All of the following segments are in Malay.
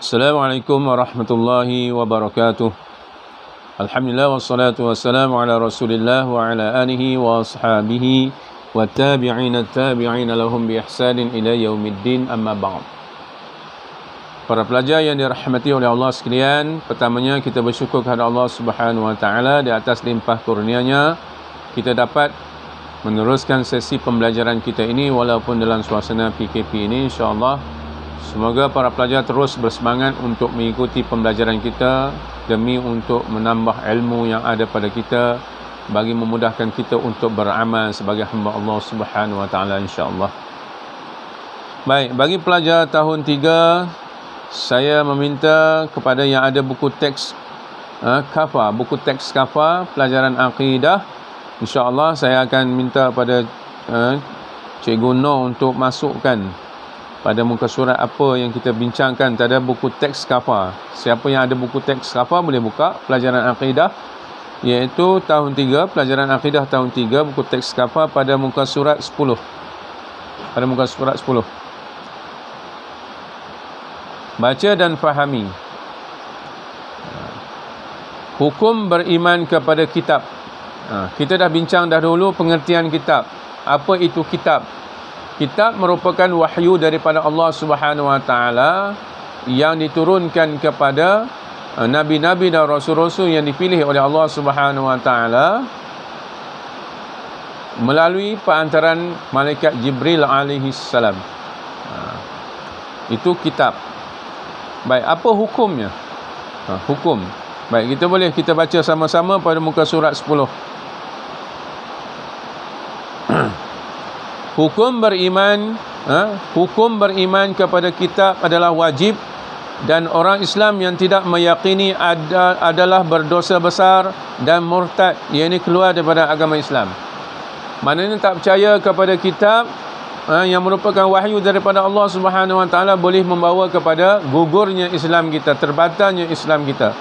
Assalamualaikum warahmatullahi wabarakatuh. Alhamdulillah wassalatu wassalamu ala Rasulillah wa ala alihi wa ashabihi wa tabi'ina lahum bi ihsanin ila yaumiddin, amma ba'd. Para pelajar yang dirahmati oleh Allah sekalian, pertamanya kita bersyukur kepada Allah Subhanahu wa taala di atas limpah kurnia-Nya kita dapat meneruskan sesi pembelajaran kita ini walaupun dalam suasana PKP ini. InsyaAllah semoga para pelajar terus bersemangat untuk mengikuti pembelajaran kita demi untuk menambah ilmu yang ada pada kita, bagi memudahkan kita untuk beramal sebagai hamba Allah Subhanahu wa taala, insya-Allah. Baik, bagi pelajar tahun 3, saya meminta kepada yang ada buku teks kafa, buku teks kafa pelajaran akidah, insya-Allah saya akan minta pada Cikgu Noh untuk masukkan pada muka surat apa yang kita bincangkan. Ada buku teks kafa. Siapa yang ada buku teks kafa boleh buka pelajaran akidah, iaitu tahun 3, pelajaran akidah tahun 3, buku teks kafa pada muka surat 10. Pada muka surat 10. Baca dan fahami. Hukum beriman kepada kitab. Kita dah bincang dahulu pengertian kitab. Apa itu kitab? Kitab merupakan wahyu daripada Allah Subhanahu wa taala yang diturunkan kepada nabi-nabi dan rasul-rasul yang dipilih oleh Allah Subhanahu wa taala melalui perantaran malaikat Jibril alaihi salam. Itu kitab. Baik, apa hukumnya? Hukum. Baik, kita baca sama-sama pada muka surat 10. Hukum beriman kepada kitab adalah wajib, dan orang Islam yang tidak meyakini adalah berdosa besar dan murtad, iaitu keluar daripada agama Islam. Maknanya tak percaya kepada kitab yang merupakan wahyu daripada Allah Subhanahu wa taala boleh membawa kepada gugurnya Islam kita, terbatalnya Islam kita.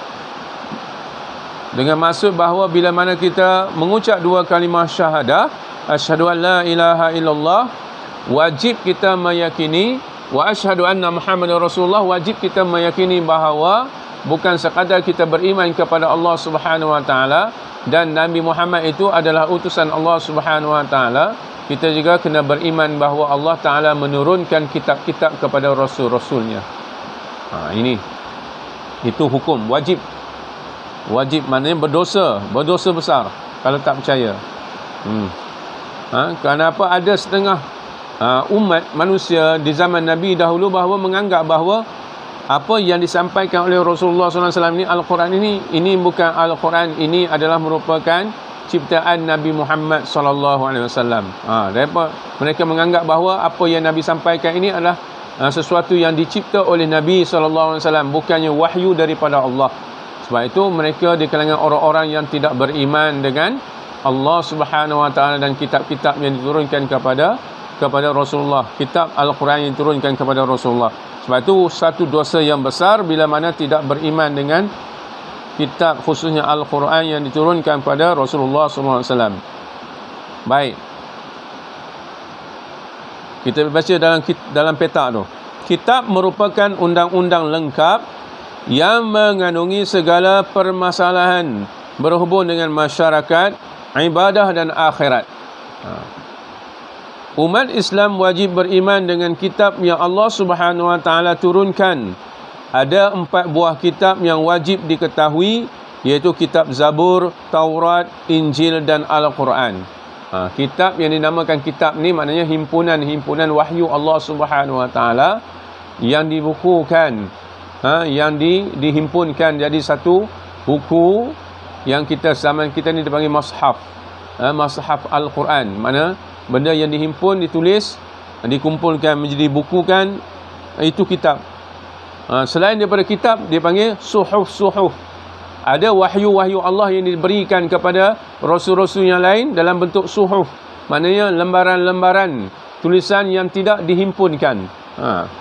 Dengan maksud bahawa bila mana kita mengucap dua kalimah syahadah, asyhadu an la ilaha illallah, wajib kita meyakini, wa asyhadu anna Muhammadar Rasulullah, wajib kita meyakini bahawa bukan sekadar kita beriman kepada Allah Subhanahu wa taala dan Nabi Muhammad itu adalah utusan Allah Subhanahu wa taala, kita juga kena beriman bahawa Allah taala menurunkan kitab-kitab kepada rasul-rasulnya. Itu hukum wajib. Wajib maknanya berdosa besar kalau tak percaya. Kenapa ada setengah umat manusia di zaman Nabi dahulu bahawa menganggap bahawa apa yang disampaikan oleh Rasulullah SAW ini, Al-Quran ini bukan Al-Quran, ini adalah merupakan ciptaan Nabi Muhammad SAW. Mereka menganggap bahawa apa yang Nabi sampaikan ini adalah sesuatu yang dicipta oleh Nabi SAW, bukannya wahyu daripada Allah. Sebab itu mereka di kalangan orang-orang yang tidak beriman dengan Allah Subhanahu wa taala dan kitab-kitab yang diturunkan kepada Rasulullah, kitab Al-Quran yang diturunkan kepada Rasulullah. Sebab itu satu dosa yang besar bila mana tidak beriman dengan kitab, khususnya Al-Quran yang diturunkan kepada Rasulullah SAW. Baik, kita baca dalam peta tu. Kitab merupakan undang-undang lengkap yang mengandungi segala permasalahan berhubung dengan masyarakat, ibadah dan akhirat. Umat Islam wajib beriman dengan kitab yang Allah Subhanahu wa taala turunkan. Ada 4 buah kitab yang wajib diketahui, iaitu kitab Zabur, Taurat, Injil dan Al-Quran. Kitab yang dinamakan kitab ni maknanya himpunan wahyu Allah Subhanahu wa taala yang dibukukan, yang dihimpunkan jadi satu buku yang zaman kita ni dipanggil mushaf. Mushaf Al-Quran, mana benda yang dihimpun, ditulis, dikumpulkan menjadi buku kan, itu kitab. Selain daripada kitab, dia panggil suhuf. Ada wahyu-wahyu Allah yang diberikan kepada rasul-rasul yang lain dalam bentuk suhuf, maknanya lembaran-lembaran tulisan yang tidak dihimpunkan,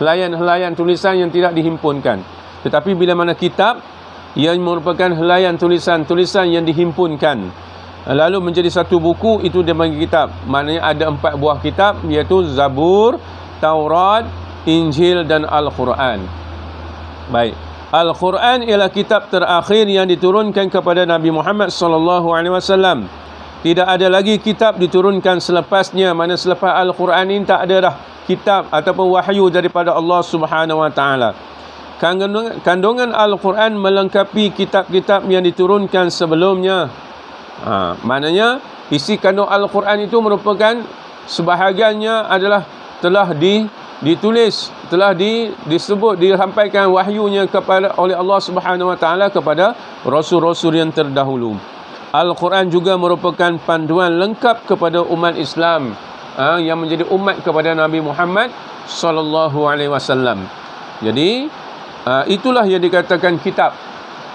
helaian-helaian tulisan yang tidak dihimpunkan. Tetapi bila mana kitab yang merupakan helaian tulisan-tulisan yang dihimpunkan lalu menjadi satu buku, itu dia panggil kitab. Maknanya ada 4 buah kitab, iaitu Zabur, Taurat, Injil dan Al-Quran. Baik. Al-Quran ialah kitab terakhir yang diturunkan kepada Nabi Muhammad sallallahu alaihi wasallam. Tidak ada lagi kitab diturunkan selepasnya. Mana selepas Al-Quran ini tak ada dah kitab ataupun wahyu daripada Allah Subhanahu wa taala. Kandungan Al-Quran melengkapi kitab-kitab yang diturunkan sebelumnya. Maknanya isi kandung Al-Quran itu merupakan sebahagiannya adalah telah ditulis, telah disebut, disampaikan wahyunya oleh Allah Subhanahu wa taala kepada rasul-rasul yang terdahulu. Al-Quran juga merupakan panduan lengkap kepada umat Islam yang menjadi umat kepada Nabi Muhammad sallallahu alaihi wasallam. Jadi itulah yang dikatakan kitab.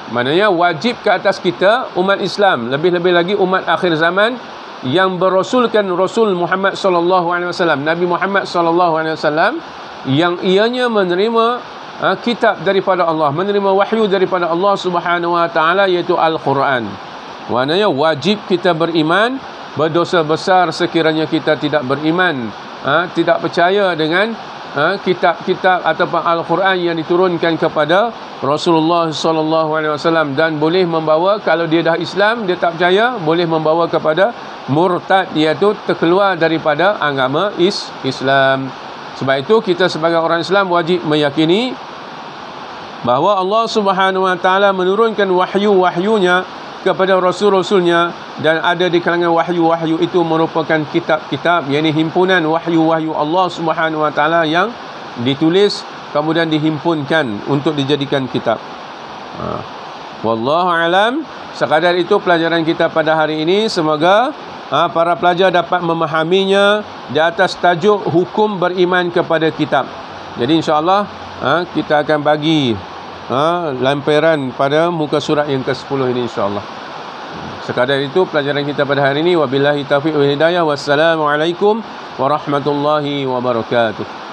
Maknanya wajib ke atas kita umat Islam, lebih-lebih lagi umat akhir zaman yang berasulkan Rasul Muhammad sallallahu alaihi wasallam, Nabi Muhammad sallallahu alaihi wasallam, yang ianya menerima kitab daripada Allah, menerima wahyu daripada Allah Subhanahu wa taala, iaitu Al-Quran. Maknanya wajib kita beriman, berdosa besar sekiranya kita tidak beriman, tidak percaya dengan kitab-kitab ataupun Al-Quran yang diturunkan kepada Rasulullah sallallahu alaihi wasallam, dan boleh membawa, kalau dia dah Islam dia tak percaya, boleh membawa kepada murtad, iaitu terkeluar daripada agama Islam. Sebab itu kita sebagai orang Islam wajib meyakini bahawa Allah Subhanahu wa taala menurunkan wahyu-wahyunya kepada rasul-rasulnya, dan ada di kalangan wahyu-wahyu itu merupakan kitab-kitab, yakni himpunan wahyu-wahyu Allah Subhanahu wa taala yang ditulis kemudian dihimpunkan untuk dijadikan kitab. Wallahu alam. Sekadar itu pelajaran kita pada hari ini. Semoga para pelajar dapat memahaminya di atas tajuk hukum beriman kepada kitab. Jadi insya-Allah kita akan bagi lampiran pada muka surat yang ke-10 ini insya-Allah. Sekadar itu pelajaran kita pada hari ini. Wabillahi taufiq wal hidayah. Wassalamualaikum warahmatullahi wabarakatuh.